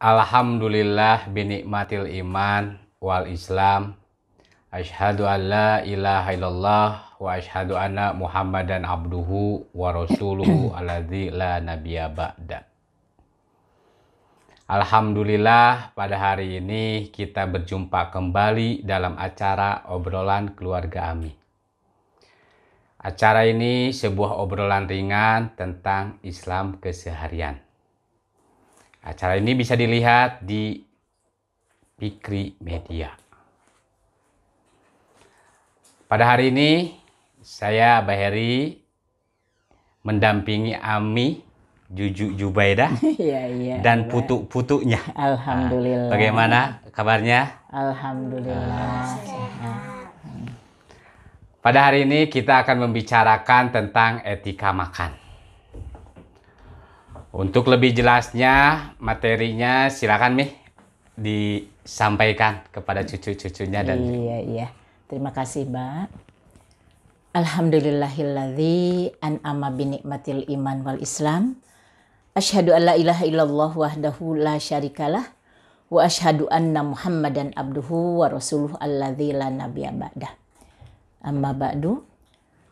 Alhamdulillah binikmatil iman wal islam. Asyhadu an la ilaha illallah wa asyhadu anna Muhammadan abduhu wa rasuluhu alladzi la nabiyya ba'da. Alhamdulillah pada hari ini kita berjumpa kembali dalam acara obrolan keluarga AMI. Acara ini sebuah obrolan ringan tentang Islam keseharian. Acara ini bisa dilihat di Fikri Media. Pada hari ini saya Baheri mendampingi Ami, Juju Jubaidah dan putu-putunya. Alhamdulillah. Bagaimana kabarnya? Alhamdulillah. Pada hari ini kita akan membicarakan tentang etika makan. Untuk lebih jelasnya materinya silakan Mi disampaikan kepada cucu-cucunya dan Iya. Terima kasih, Mbak. Alhamdulillahilladzi an'ama binikmatil iman wal islam. Asyhadu an la ilaha illallah wahdahu la syarikalah wa asyhadu anna Muhammadan abduhu wa rasuluhu alladzi la nabiyya ba'dah. Amma ba'du.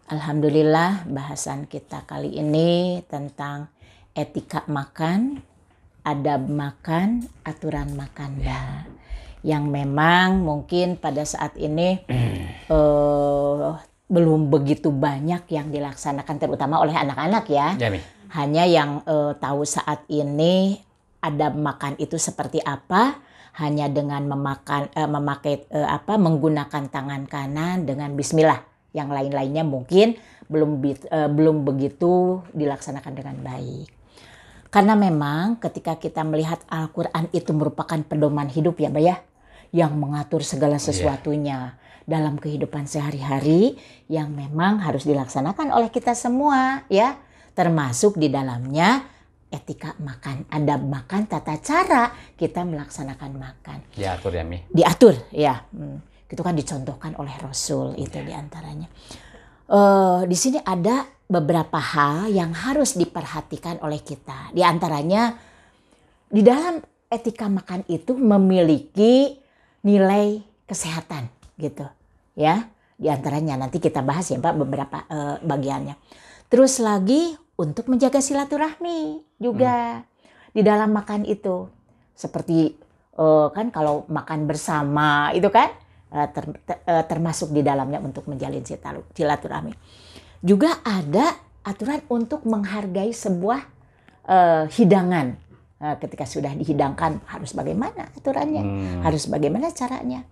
Alhamdulillah bahasan kita kali ini tentang etika makan, adab makan, aturan makan, yang memang mungkin pada saat ini belum begitu banyak yang dilaksanakan, terutama oleh anak-anak ya. Hanya yang tahu saat ini adab makan itu seperti apa, hanya dengan menggunakan tangan kanan dengan bismillah. Yang lain-lainnya mungkin belum begitu dilaksanakan dengan baik. Karena memang ketika kita melihat Al-Quran itu merupakan pedoman hidup ya Mbak ya, yang mengatur segala sesuatunya dalam kehidupan sehari-hari yang memang harus dilaksanakan oleh kita semua ya, termasuk di dalamnya etika makan, adab makan, tata cara kita melaksanakan makan. Diatur ya Mi? Diatur ya, itu kan dicontohkan oleh Rasul itu diantaranya. Di sini ada beberapa hal yang harus diperhatikan oleh kita. Di antaranya di dalam etika makan itu memiliki nilai kesehatan gitu ya. Di antaranya nanti kita bahas ya Pak beberapa bagiannya. Terus lagi untuk menjaga silaturahmi juga di dalam makan itu. Seperti kan kalau makan bersama itu kan termasuk di dalamnya untuk menjalin silaturahmi. Juga ada aturan untuk menghargai sebuah hidangan. Ketika sudah dihidangkan harus bagaimana aturannya, harus bagaimana caranya.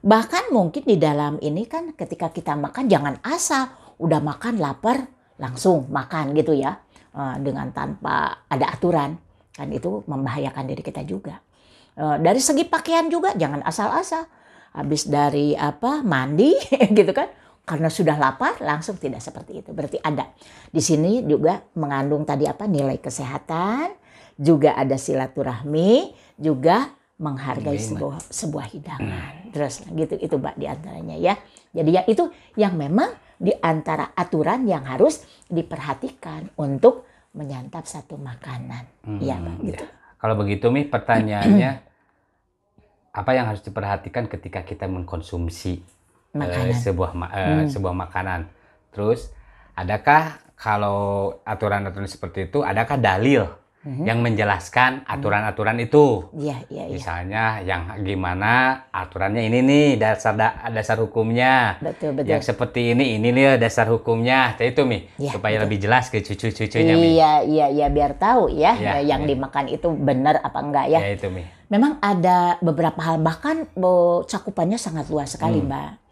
Bahkan mungkin di dalam ini kan ketika kita makan jangan asal udah makan lapar langsung makan gitu ya, dengan tanpa ada aturan, kan itu membahayakan diri kita juga. Dari segi pakaian juga jangan asal-asal habis dari mandi gitu kan. Karena sudah lapar langsung tidak seperti itu. Berarti ada di sini juga mengandung tadi nilai kesehatan, juga ada silaturahmi, juga menghargai sebuah hidangan. Terus gitu itu Mbak di antaranya ya. Jadi ya itu yang memang di antara aturan yang harus diperhatikan untuk menyantap satu makanan. Iya Mbak gitu. Kalau begitu Mi, pertanyaannya apa yang harus diperhatikan ketika kita mengkonsumsi sebuah makanan? Terus adakah kalau aturan-aturan seperti itu, adakah dalil yang menjelaskan aturan-aturan itu? Iya. Misalnya yang gimana aturannya ini nih dasar hukumnya. Betul. Yang seperti ini nih dasar hukumnya. Itu Mi, supaya lebih jelas ke cucu-cucunya Mi. Iya biar tahu ya, yang dimakan itu benar apa enggak ya. Ya itu Mi. Memang ada beberapa hal, bahkan cakupannya sangat luas sekali Mbak.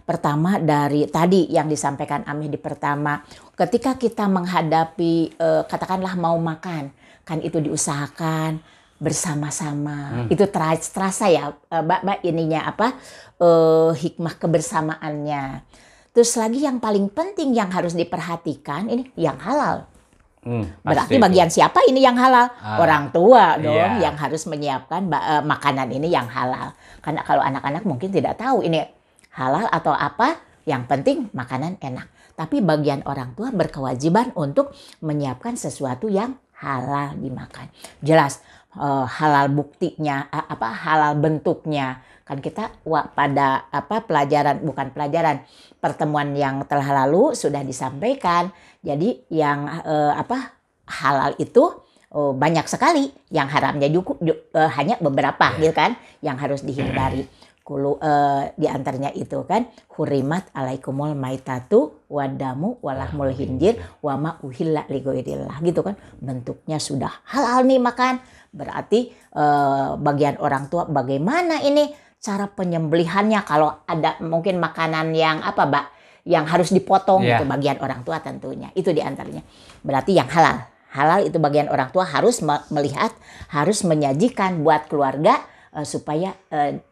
Pertama dari tadi yang disampaikan Ami di pertama, ketika kita menghadapi katakanlah mau makan, kan itu diusahakan bersama-sama. Itu terasa ya Mbak ininya hikmah kebersamaannya. Terus lagi yang paling penting yang harus diperhatikan ini yang halal. Berarti bagian siapa ini yang halal? Orang tua dong yang harus menyiapkan makanan ini yang halal. Karena kalau anak-anak mungkin tidak tahu ini halal atau apa, yang penting makanan enak. Tapi bagian orang tua berkewajiban untuk menyiapkan sesuatu yang halal dimakan. Jelas halal buktinya, halal bentuknya. Kan kita pada pertemuan yang telah lalu sudah disampaikan. Jadi yang halal itu banyak sekali, yang haramnya juga hanya beberapa gitu kan, yang harus dihindari. Di antaranya itu kan, hurimat alaikumul maitatu wadamu walahmul hinjir wama uhilla lighairillah gitu kan. Bentuknya sudah halal nih makan. Berarti bagian orang tua bagaimana ini cara penyembelihannya, kalau ada mungkin makanan yang yang harus dipotong gitu, bagian orang tua tentunya. Itu di antaranya. Berarti yang halal. Halal itu bagian orang tua harus melihat, harus menyajikan buat keluarga supaya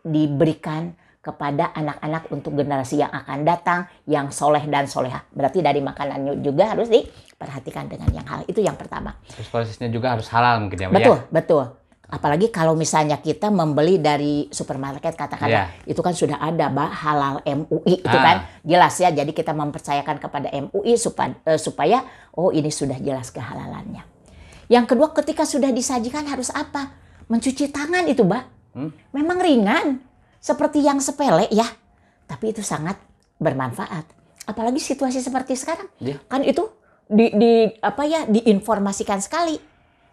diberikan kepada anak-anak untuk generasi yang akan datang yang soleh dan soleha. Berarti dari makanannya juga harus diperhatikan dengan yang halal. Itu yang pertama. Terus prosesnya juga harus halal mungkin ya, Mbak? Betul. Apalagi kalau misalnya kita membeli dari supermarket, katakanlah itu kan sudah ada halal MUI itu kan jelas ya. Jadi kita mempercayakan kepada MUI supaya ini sudah jelas kehalalannya. Yang kedua, ketika sudah disajikan harus apa? Mencuci tangan itu, Mbak. Memang ringan, seperti yang sepele ya, tapi itu sangat bermanfaat. Apalagi situasi seperti sekarang, kan itu diinformasikan sekali.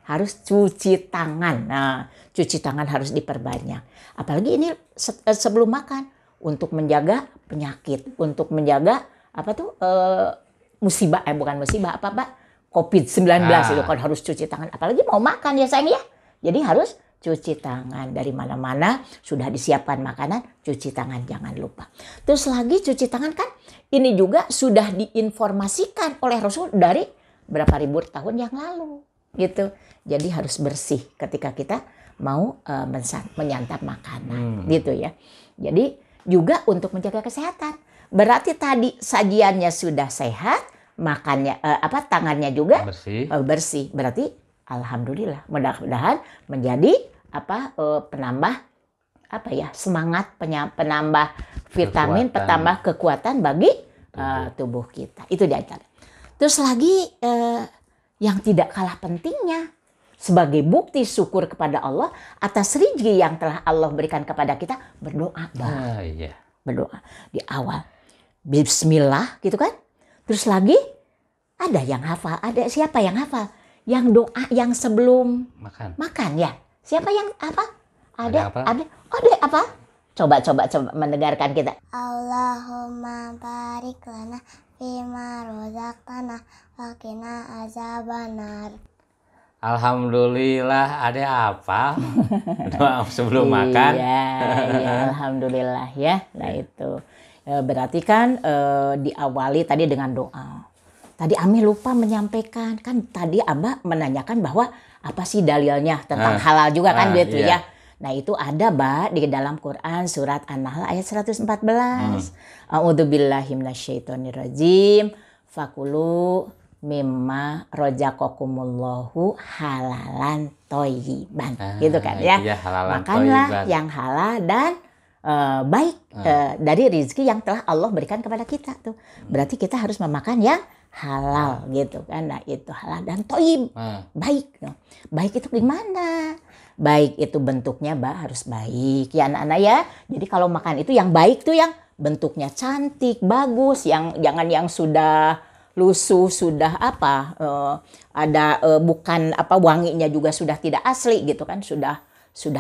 Harus cuci tangan. Nah, cuci tangan harus diperbanyak. Apalagi ini sebelum makan, untuk menjaga penyakit, untuk menjaga musibah, bukan musibah, COVID-19 itu kan harus cuci tangan. Apalagi mau makan ya sayang ya. Jadi harus cuci tangan. Dari mana-mana sudah disiapkan makanan, cuci tangan jangan lupa. Terus lagi cuci tangan kan ini juga sudah diinformasikan oleh Rasul dari berapa ribu tahun yang lalu gitu. Jadi harus bersih ketika kita mau menyantap makanan gitu ya. Jadi juga untuk menjaga kesehatan. Berarti tadi sajiannya sudah sehat, makannya tangannya juga bersih. Berarti alhamdulillah, mudah-mudahan menjadi penambah semangat, penambah vitamin, penambah kekuatan bagi tubuh kita. Itu di antara. Terus lagi yang tidak kalah pentingnya, sebagai bukti syukur kepada Allah atas rezeki yang telah Allah berikan kepada kita, berdoa. Berdoa di awal. Bismillah gitu kan. Terus lagi ada yang hafal. Ada siapa yang hafal? Yang doa yang sebelum makan ya. Siapa yang apa? Ada apa? Coba mendengarkan kita. Allahumma barik lana fima rozaqtana wa qina azabannar. Alhamdulillah, ada apa? Doa sebelum makan. Iya, alhamdulillah ya. Nah itu berarti kan diawali tadi dengan doa. Tadi Ami lupa menyampaikan, kan tadi Abah menanyakan bahwa apa sih dalilnya tentang halal juga kan gitu ya. Nah itu ada di dalam Quran surat An-Nahl ayat 114. A'udzubillahi minasyaitonirrajim. Fakulu mimma rojakokumullahu halalan thayyiban. Gitu kan ya. Makanlah yang halal dan baik dari rezeki yang telah Allah berikan kepada kita tuh. Berarti kita harus memakan yang halal gitu kan. Nah itu halal dan thayyib. Baik. Baik itu gimana? Baik itu bentuknya harus baik ya anak-anak ya. Jadi kalau makan itu yang baik tuh yang bentuknya cantik, bagus, yang jangan yang sudah lusuh, sudah bukan wanginya juga sudah tidak asli gitu kan, sudah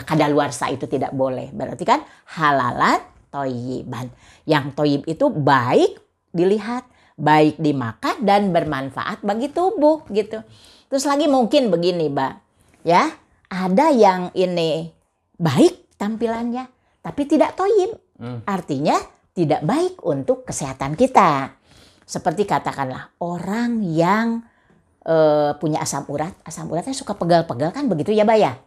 kadaluarsa, itu tidak boleh. Berarti kan halalan thayyiban. Yang thayyib itu baik dilihat, baik dimakan dan bermanfaat bagi tubuh gitu. Terus lagi mungkin begini, Mbak. Ya, ada yang ini baik tampilannya tapi tidak thayyib. Artinya tidak baik untuk kesehatan kita. Seperti katakanlah orang yang punya asam uratnya suka pegal-pegal kan begitu ya, Mbak ya.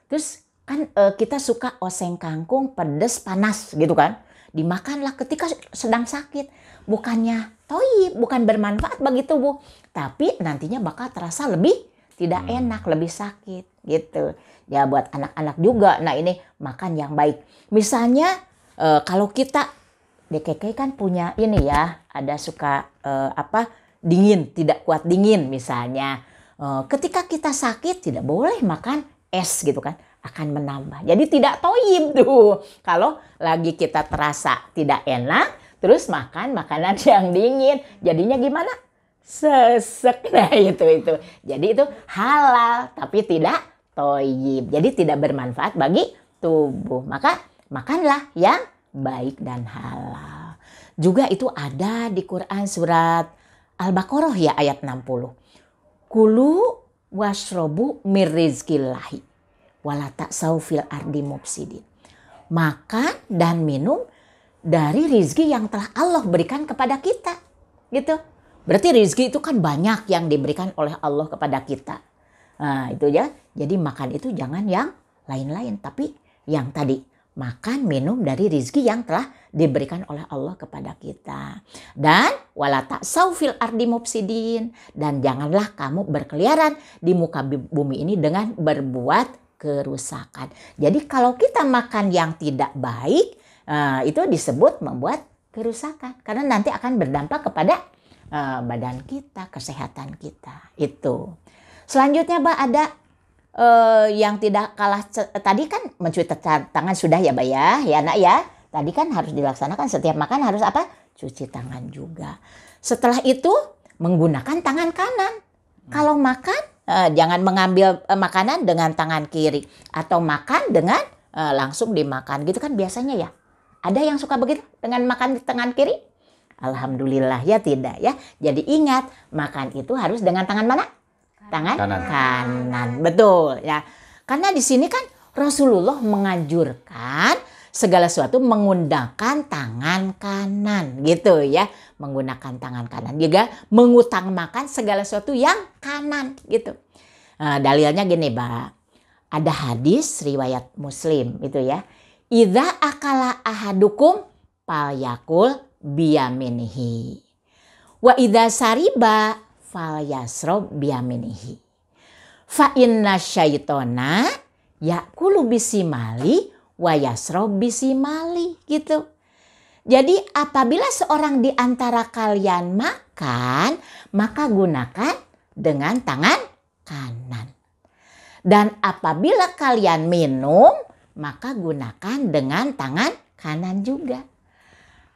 Terus kan kita suka oseng kangkung pedes panas gitu kan. Dimakanlah ketika sedang sakit. Bukannya thayyib, bukan bermanfaat bagi tubuh, tapi nantinya bakal terasa lebih tidak enak, lebih sakit gitu. Ya buat anak-anak juga. Nah ini makan yang baik. Misalnya kalau kita DKK kan punya ini ya, ada suka dingin, tidak kuat dingin misalnya. Ketika kita sakit tidak boleh makan es gitu kan, akan menambah. Jadi tidak toyib tuh. Kalau lagi kita terasa tidak enak, terus makan makanan yang dingin, jadinya gimana? Sesek. Nah itu. Jadi itu halal tapi tidak toyib. Jadi tidak bermanfaat bagi tubuh. Maka makanlah yang baik dan halal. Juga itu ada di Quran surat Al-Baqarah ya ayat 60. Kulu washrobu mir rizqillahi wala ta'sau fil ardi mufsidin. Makan dan minum dari rizki yang telah Allah berikan kepada kita. Gitu. Berarti rizki itu kan banyak yang diberikan oleh Allah kepada kita. Nah itu ya. Jadi makan itu jangan yang lain-lain. Tapi yang tadi. Makan, minum dari rizki yang telah diberikan oleh Allah kepada kita. Dan wala ta'sau fil ardi mufsidin. Dan janganlah kamu berkeliaran di muka bumi ini dengan berbuat kerusakan. Jadi kalau kita makan yang tidak baik, itu disebut membuat kerusakan. Karena nanti akan berdampak kepada badan kita, kesehatan kita. Itu. Selanjutnya Mbak ada yang tidak kalah, tadi kan mencuci tangan sudah ya Mbak ya Nak ya. Tadi kan harus dilaksanakan setiap makan harus apa? Cuci tangan juga. Setelah itu menggunakan tangan kanan. Kalau makan jangan mengambil makanan dengan tangan kiri atau makan dengan langsung dimakan gitu kan biasanya ya. Ada yang suka begitu dengan makan di tangan kiri? Alhamdulillah ya tidak ya. Jadi ingat makan itu harus dengan tangan mana? Tangan kanan. Betul ya. Karena di sini kan Rasulullah menganjurkan segala sesuatu menggunakan tangan kanan gitu ya. Menggunakan tangan kanan. Juga mengutamakan segala sesuatu yang kanan gitu. Dalilnya gini Mbak. Ada hadis riwayat Muslim itu ya. Idza akala ahadukum falyakul biyaminihi. Wa idza sariba falyasrob biyaminihi. Fa inna syaitona yakulu bisimali wa yasrob bisimali gitu. Jadi apabila seorang di antara kalian makan, maka gunakan dengan tangan kanan. Dan apabila kalian minum, maka gunakan dengan tangan kanan juga.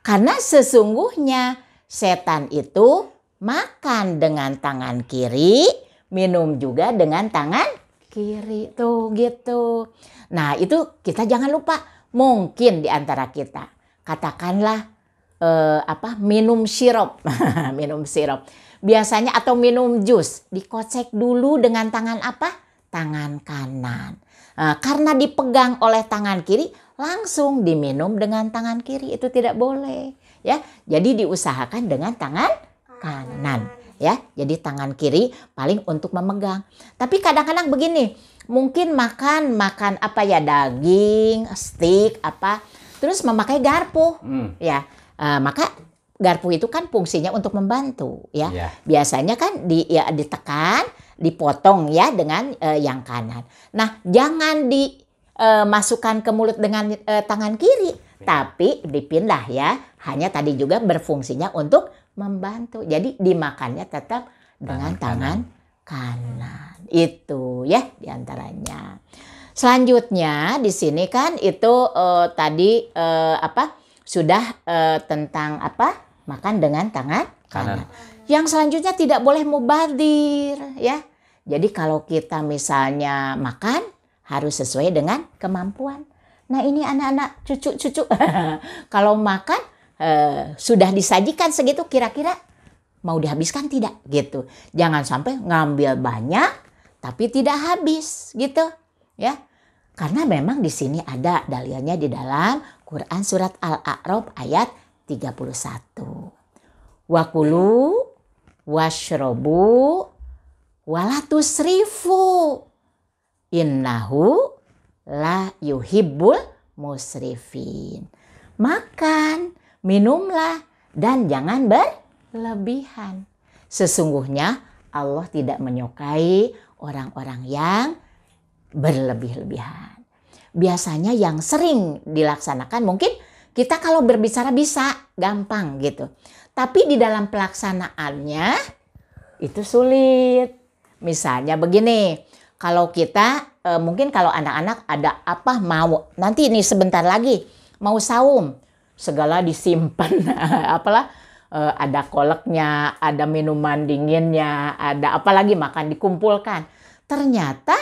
Karena sesungguhnya setan itu makan dengan tangan kiri, minum juga dengan tangan kiri tuh gitu. Nah itu kita jangan lupa, mungkin di antara kita katakanlah minum sirup, minum sirup biasanya atau minum jus dikocek dulu dengan tangan apa? Tangan kanan. Karena dipegang oleh tangan kiri langsung diminum dengan tangan kiri itu tidak boleh ya. Jadi diusahakan dengan tangan kanan ya. Jadi tangan kiri paling untuk memegang. Tapi kadang-kadang begini, mungkin makan apa ya, daging, steak apa, terus memakai garpu ya. Maka garpu itu kan fungsinya untuk membantu ya. Biasanya kan ditekan, dipotong ya dengan yang kanan. Nah, jangan dimasukkan ke mulut dengan tangan kiri, tapi dipindah ya. Hanya tadi juga berfungsinya untuk membantu. Jadi dimakannya tetap dengan tangan kanan. Itu ya diantaranya. Selanjutnya di sini kan itu tadi sudah tentang makan dengan tangan kanan. Yang selanjutnya tidak boleh mubadir ya. Jadi kalau kita misalnya makan harus sesuai dengan kemampuan. Nah ini anak-anak cucu-cucu kalau makan sudah disajikan segitu kira-kira mau dihabiskan tidak gitu. Jangan sampai ngambil banyak tapi tidak habis gitu ya. Karena memang di sini ada dalilnya di dalam Quran surat Al-A'raf ayat 31. Wakulu washrobu walatusrifu innahu la yuhibbul musrifin. Makan, minumlah dan jangan berlebihan. Sesungguhnya Allah tidak menyukai orang-orang yang berlebih-lebihan. Biasanya yang sering dilaksanakan mungkin kita kalau berbicara bisa gampang gitu. Tapi di dalam pelaksanaannya itu sulit. Misalnya begini, kalau kita mungkin kalau anak-anak ada apa mau nanti nih sebentar lagi mau saum, segala disimpan, apalah ada kolaknya, ada minuman dinginnya, ada apalagi makan dikumpulkan. Ternyata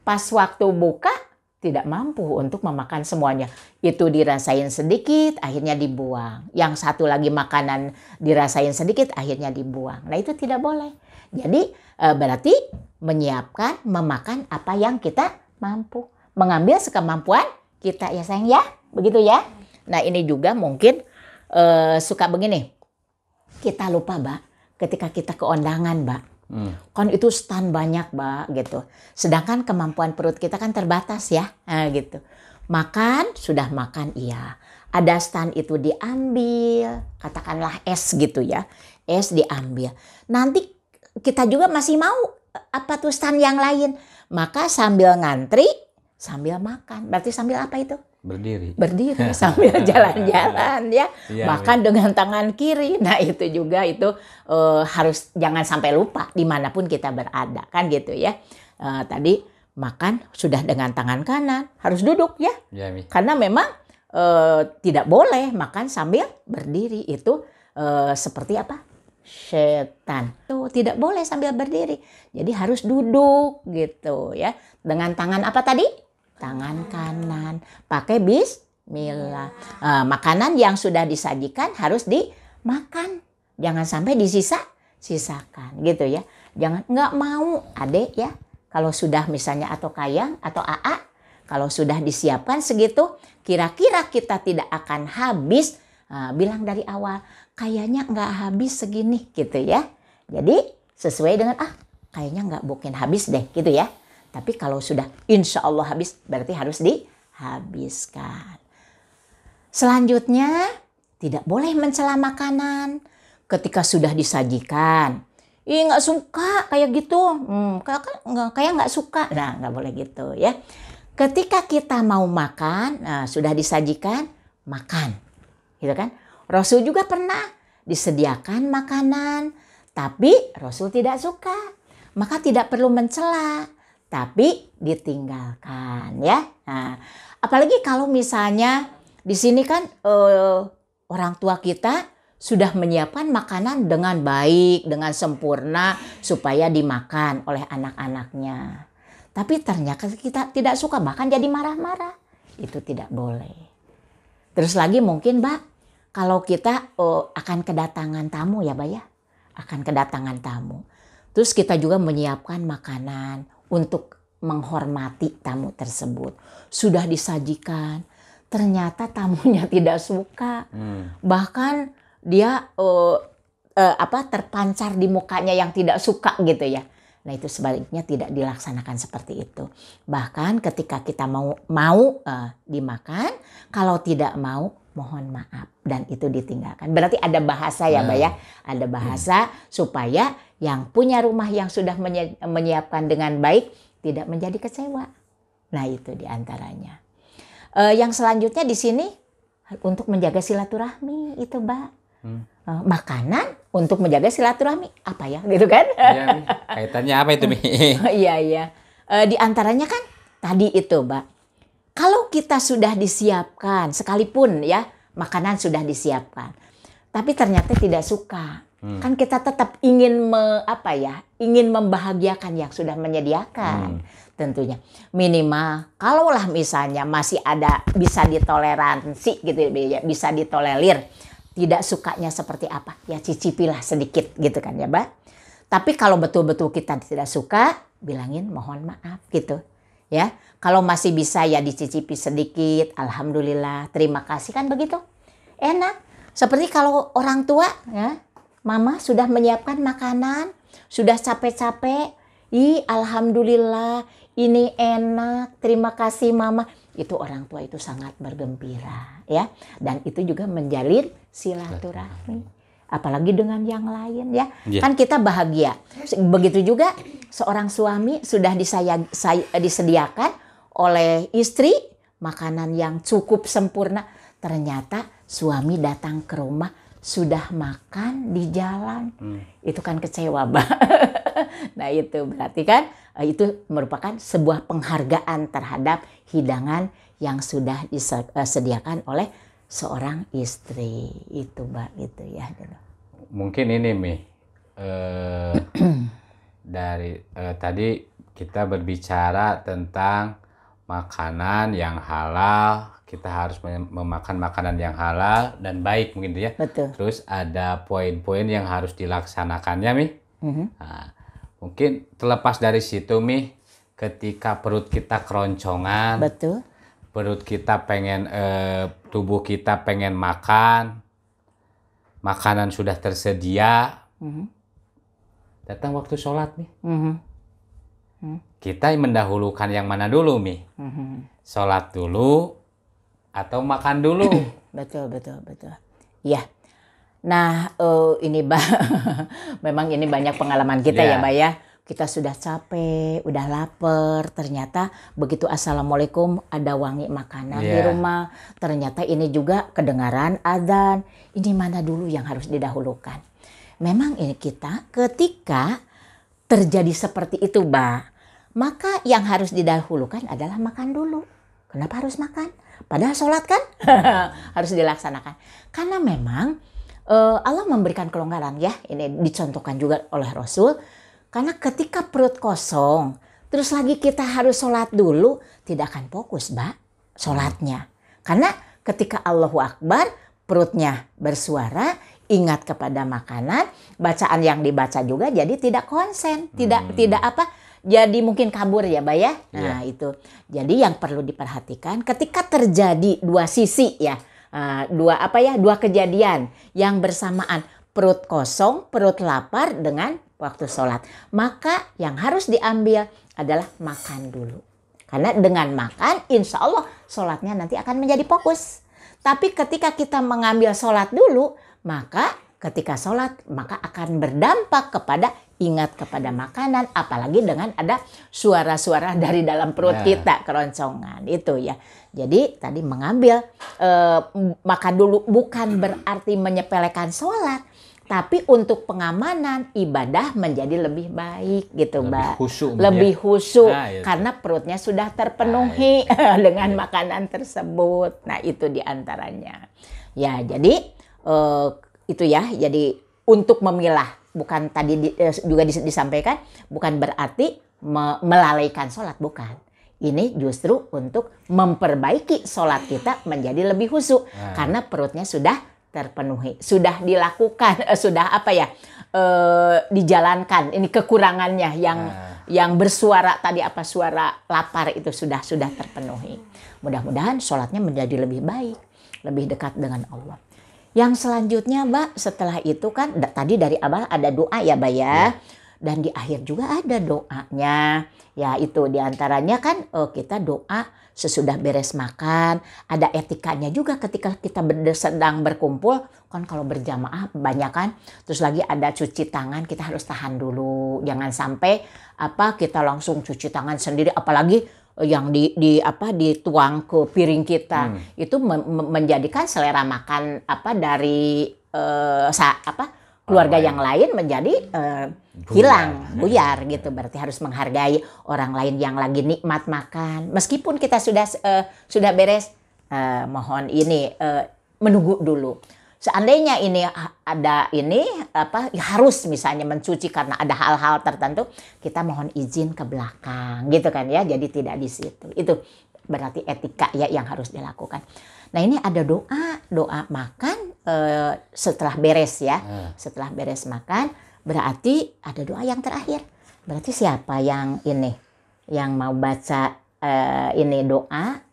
pas waktu buka tidak mampu untuk memakan semuanya. Itu dirasain sedikit, akhirnya dibuang. Yang satu lagi makanan dirasain sedikit, akhirnya dibuang. Nah itu tidak boleh. Jadi berarti menyiapkan, memakan apa yang kita mampu. Mengambil sekemampuan kita ya sayang ya. Begitu ya. Nah ini juga mungkin suka begini. Kita lupa Mbak, ketika kita ke undangan Mbak. Kan itu stand banyak Mbak gitu. Sedangkan kemampuan perut kita kan terbatas ya. Nah, gitu. Makan, sudah makan iya. Ada stand itu diambil, katakanlah es gitu ya. Es diambil. Nanti kita juga masih mau apa tuh stand yang lain. Maka sambil ngantri, sambil makan. Berarti sambil apa itu? Berdiri sambil jalan-jalan ya. Makan dengan tangan kiri. Nah itu juga itu harus jangan sampai lupa dimanapun kita berada kan gitu ya. Tadi makan sudah dengan tangan kanan harus duduk ya. Karena memang tidak boleh makan sambil berdiri itu seperti apa? Setan. Tuh tidak boleh sambil berdiri. Jadi harus duduk gitu ya. Dengan tangan apa tadi? Tangan kanan, pakai bismillah. Makanan yang sudah disajikan harus dimakan, jangan sampai sisakan gitu ya. Jangan nggak mau adek ya. Kalau sudah misalnya atau Kayang atau AA, kalau sudah disiapkan segitu, kira-kira kita tidak akan habis. Bilang dari awal, kayaknya nggak habis segini gitu ya. Jadi sesuai dengan kayaknya nggak mungkin habis deh gitu ya. Tapi kalau sudah insya Allah habis, berarti harus dihabiskan. Selanjutnya, tidak boleh mencela makanan ketika sudah disajikan. Nggak suka kayak gitu, kayak nggak suka. Nah, nggak boleh gitu ya. Ketika kita mau makan, sudah disajikan, makan. Gitu kan? Rasul juga pernah disediakan makanan, tapi Rasul tidak suka. Maka tidak perlu mencela. Tapi ditinggalkan ya. Nah, apalagi kalau misalnya di sini kan orang tua kita sudah menyiapkan makanan dengan baik, dengan sempurna supaya dimakan oleh anak-anaknya. Tapi ternyata kita tidak suka, bahkan jadi marah-marah. Itu tidak boleh. Terus lagi mungkin Mbak, kalau kita akan kedatangan tamu ya Mbak ya. Akan kedatangan tamu. Terus kita juga menyiapkan makanan untuk menghormati tamu tersebut. Sudah disajikan, ternyata tamunya tidak suka. Bahkan dia terpancar di mukanya yang tidak suka gitu ya. Nah itu sebaliknya tidak dilaksanakan seperti itu. Bahkan ketika kita mau dimakan, kalau tidak mau mohon maaf dan itu ditinggalkan. Berarti ada bahasa ya Mbak ya. Ada bahasa supaya yang punya rumah yang sudah menyiapkan dengan baik tidak menjadi kecewa. Nah itu diantaranya. Yang selanjutnya di sini untuk menjaga silaturahmi itu Mbak. Makanan untuk menjaga silaturahmi apa ya gitu kan? Ya, kaitannya apa itu Mi? Iya. Di antaranya kan tadi itu Mbak. Kalau kita sudah disiapkan sekalipun ya makanan sudah disiapkan, tapi ternyata tidak suka. Kan kita tetap ingin ingin membahagiakan yang sudah menyediakan tentunya. Minimal kalaulah misalnya masih ada bisa ditoleransi gitu ya, bisa ditolerir. Tidak sukanya seperti apa? Ya cicipilah sedikit gitu kan ya, Mbak. Tapi kalau betul-betul kita tidak suka, bilangin mohon maaf gitu. Ya, kalau masih bisa ya dicicipi sedikit, alhamdulillah, terima kasih kan begitu. Enak. Seperti kalau orang tua ya, mama sudah menyiapkan makanan, sudah capek-capek, alhamdulillah, ini enak, terima kasih mama. Itu orang tua itu sangat bergembira ya, dan itu juga menjalin silaturahmi, apalagi dengan yang lain ya. Kan kita bahagia. Begitu juga seorang suami sudah disediakan oleh istri makanan yang cukup sempurna, ternyata suami datang ke rumah sudah makan di jalan, itu kan kecewa Mbak. Nah itu berarti kan itu merupakan sebuah penghargaan terhadap hidangan yang sudah disediakan oleh seorang istri. Itu Mbak gitu ya. Mungkin ini Mi, dari tadi kita berbicara tentang makanan yang halal, kita harus memakan makanan yang halal dan baik mungkin ya. Betul. Terus ada poin-poin yang harus dilaksanakannya Mi. Nah, mungkin terlepas dari situ Mi, ketika perut kita keroncongan, Betul. perut kita pengen, tubuh kita pengen makan, makanan sudah tersedia, datang waktu sholat Mi. Kita mendahulukan yang mana dulu Mi? Sholat dulu atau makan dulu? Betul. Iya. Nah, ini memang ini banyak pengalaman kita ya, Mbak ya. Kita sudah capek, udah lapar, ternyata begitu assalamualaikum ada wangi makanan di rumah. Ternyata ini juga kedengaran adzan. Ini mana dulu yang harus didahulukan? Memang ini kita ketika terjadi seperti itu, Mbak, maka yang harus didahulukan adalah makan dulu. Kenapa harus makan? Padahal sholat kan harus dilaksanakan. Karena memang Allah memberikan kelonggaran ya. Ini dicontohkan juga oleh Rasul. Karena ketika perut kosong, terus lagi kita harus sholat dulu, tidak akan fokus, Mbak, sholatnya. Karena ketika Allahu Akbar, perutnya bersuara, ingat kepada makanan, bacaan yang dibaca juga jadi tidak konsen, tidak apa, jadi mungkin kabur ya, Mbak ya. Nah, itu. Jadi yang perlu diperhatikan ketika terjadi dua sisi ya, dua kejadian yang bersamaan, perut kosong, perut lapar dengan waktu sholat. Maka yang harus diambil adalah makan dulu. Karena dengan makan, insya Allah sholatnya nanti akan menjadi fokus. Tapi ketika kita mengambil sholat dulu, maka ketika sholat, maka akan berdampak kepada ingat kepada makanan. Apalagi dengan ada suara-suara dari dalam perut kita, keroncongan. Itu ya. Jadi tadi mengambil makan dulu bukan berarti menyepelekan sholat. Tapi untuk pengamanan ibadah menjadi lebih baik gitu, Mbak. Lebih khusyuk karena perutnya sudah terpenuhi dengan makanan tersebut. Nah, itu diantaranya. Ya, jadi itu ya. Jadi untuk memilah, bukan tadi juga disampaikan, bukan berarti melalaikan sholat, bukan. Ini justru untuk memperbaiki sholat kita menjadi lebih khusyuk karena perutnya sudah terpenuhi, sudah dilakukan, sudah apa ya, dijalankan. Ini kekurangannya yang bersuara tadi apa, suara lapar itu sudah terpenuhi. Mudah-mudahan sholatnya menjadi lebih baik, lebih dekat dengan Allah. Yang selanjutnya, Mbak, setelah itu kan tadi dari awal ada doa ya, Mbak ya. Dan di akhir juga ada doanya. Ya itu diantaranya kan kita doa sesudah beres makan, ada etikanya juga ketika kita sedang berkumpul, kan kalau berjamaah banyak kan, terus lagi ada cuci tangan, kita harus tahan dulu, jangan sampai kita langsung cuci tangan sendiri, apalagi yang dituang ke piring kita, itu menjadikan selera makan dari keluarga yang lain menjadi hilang, buyar gitu. Berarti harus menghargai orang lain yang lagi nikmat makan. Meskipun kita sudah beres, mohon ini menunggu dulu. Seandainya ini ada harus misalnya mencuci karena ada hal-hal tertentu, kita mohon izin ke belakang gitu kan ya. Jadi tidak di situ. Itu berarti etika ya yang harus dilakukan. Nah, ini ada doa makan setelah beres ya. Setelah beres makan berarti ada doa yang terakhir. Berarti siapa yang mau baca ini doa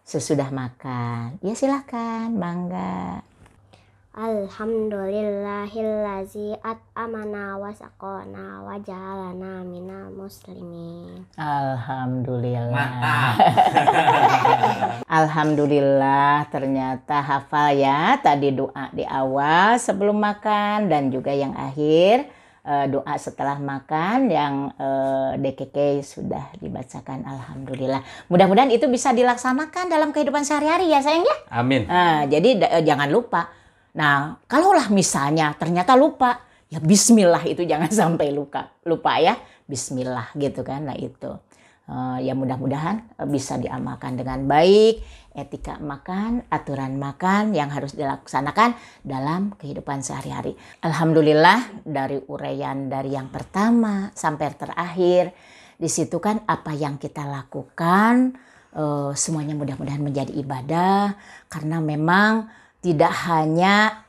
sesudah makan? Ya silakan, mangga. Alhamdulillahillazi at'amana wa saqana wa ja'alana minal muslimin. Alhamdulillah. Alhamdulillah, ternyata hafal ya tadi doa di awal sebelum makan dan juga yang akhir doa setelah makan yang DKK sudah dibacakan. Alhamdulillah. Mudah-mudahan itu bisa dilaksanakan dalam kehidupan sehari-hari ya sayang ya. Amin. Jadi jangan lupa. Nah, kalaulah misalnya ternyata lupa, ya bismillah itu jangan sampai lupa ya, bismillah gitu kan. Nah itu ya mudah-mudahan bisa diamalkan dengan baik, etika makan, aturan makan yang harus dilaksanakan dalam kehidupan sehari-hari. Alhamdulillah dari uraian dari yang pertama sampai terakhir, di situ kan apa yang kita lakukan semuanya mudah-mudahan menjadi ibadah, karena memang tidak hanya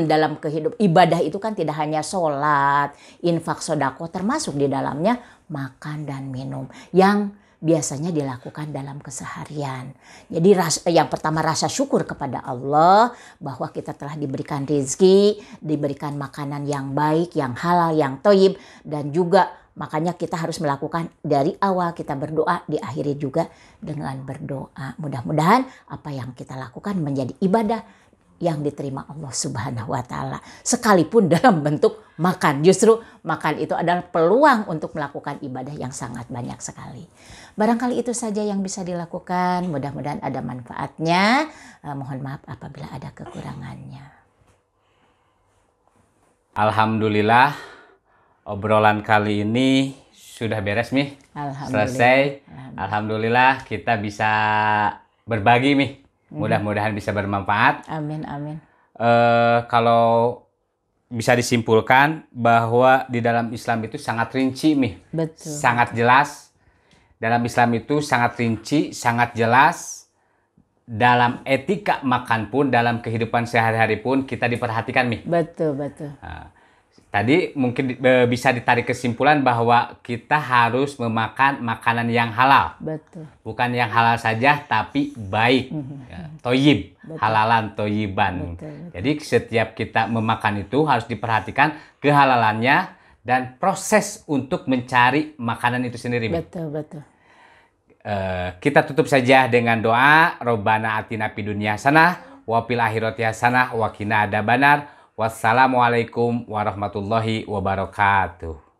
dalam kehidupan ibadah itu kan tidak hanya sholat, infak, sodako, termasuk di dalamnya makan dan minum yang biasanya dilakukan dalam keseharian. Jadi yang pertama rasa syukur kepada Allah bahwa kita telah diberikan rezeki, diberikan makanan yang baik, yang halal, yang thayyib, dan juga makanya kita harus melakukan dari awal kita berdoa, diakhiri juga dengan berdoa. Mudah-mudahan apa yang kita lakukan menjadi ibadah yang diterima Allah Subhanahu wa Ta'ala, sekalipun dalam bentuk makan. Justru makan itu adalah peluang untuk melakukan ibadah yang sangat banyak sekali. Barangkali itu saja yang bisa dilakukan. Mudah-mudahan ada manfaatnya. Mohon maaf apabila ada kekurangannya. Alhamdulillah, obrolan kali ini sudah beres, Mi. Selesai. Alhamdulillah kita bisa berbagi, Mi. Mudah-mudahan bisa bermanfaat. Amin, amin. Kalau bisa disimpulkan bahwa di dalam Islam itu sangat rinci, Mi. Betul. Sangat jelas. Dalam Islam itu sangat rinci, sangat jelas. Dalam etika makan pun, dalam kehidupan sehari-hari pun kita diperhatikan, Mi. Betul, betul. Tadi mungkin bisa ditarik kesimpulan bahwa kita harus memakan makanan yang halal. Betul. Bukan yang halal saja, tapi baik. Toyib, halalan, toyiban. Betul. Jadi setiap kita memakan itu harus diperhatikan kehalalannya dan proses untuk mencari makanan itu sendiri. Betul, betul. Kita tutup saja dengan doa. Robbana atina fid dunya hasanah wa fil akhirati hasanah wa qina adzabannar. Wassalamualaikum warahmatullahi wabarakatuh.